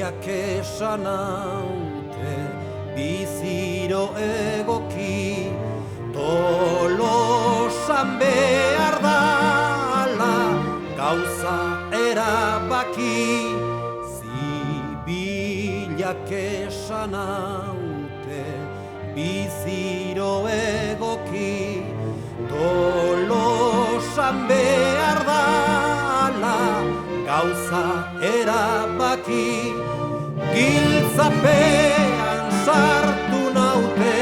Biziak esan haute biziro egoki Tolosan behar dala gauza erabaki Zibilak esan haute biziro egoki Tolosan behar dala gauza erabaki Giltzapean sartu naute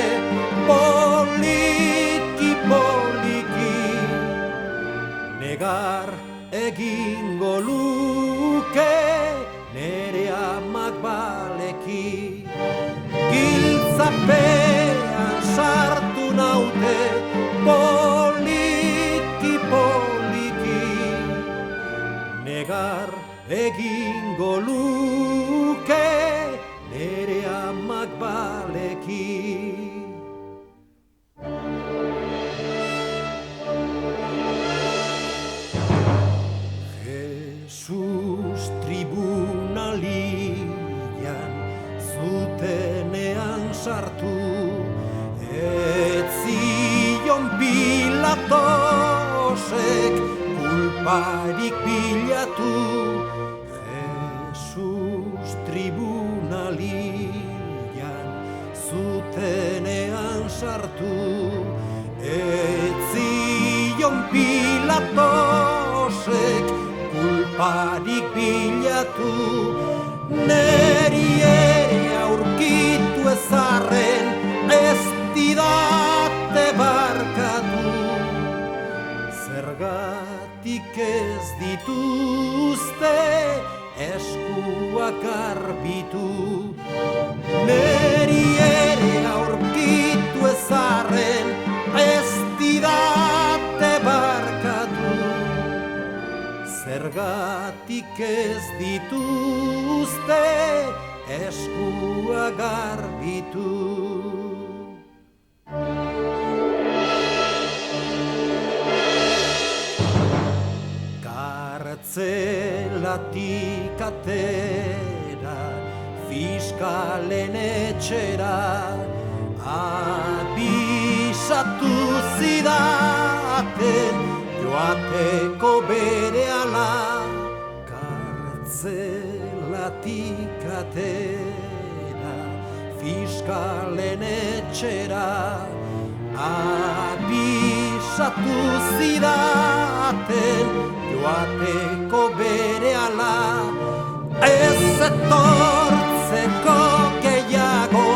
poliki poliki Negar egingo luke nere amak baleki Giltzapean sartu naute poliki poliki Negar egingo luke nere amak baleki Jesus tribunalian zutenean sartu etzion Pilatosek kulparik bilatu Jesus tribunalian zutenean sartu etzion Pilatosek kulparik bilatu neri ere aurkitu ezarren ez didate barkatu zergatik ez dituzte eskuak garbitu neri ere aurkitu ezarren ez didate barkatu Zergatik ez dituzte eskua garbitu Kartzelatik atera fiskalen etxera abisatu zidaten joateko berehala kartzelatik atera fiskalen etxera abisatu zidaten joateko berehala ez etortzeko gehiago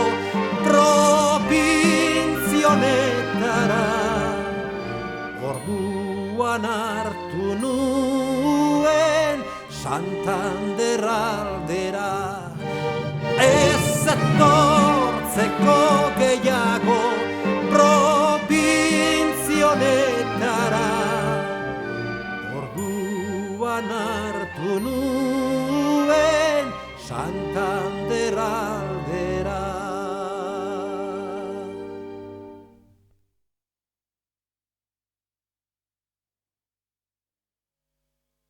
probintzionetara Orduan hartu nuen Santander aldera Ez etortzeko gehiago probintzionetara Orduan hartu nuen Santander aldera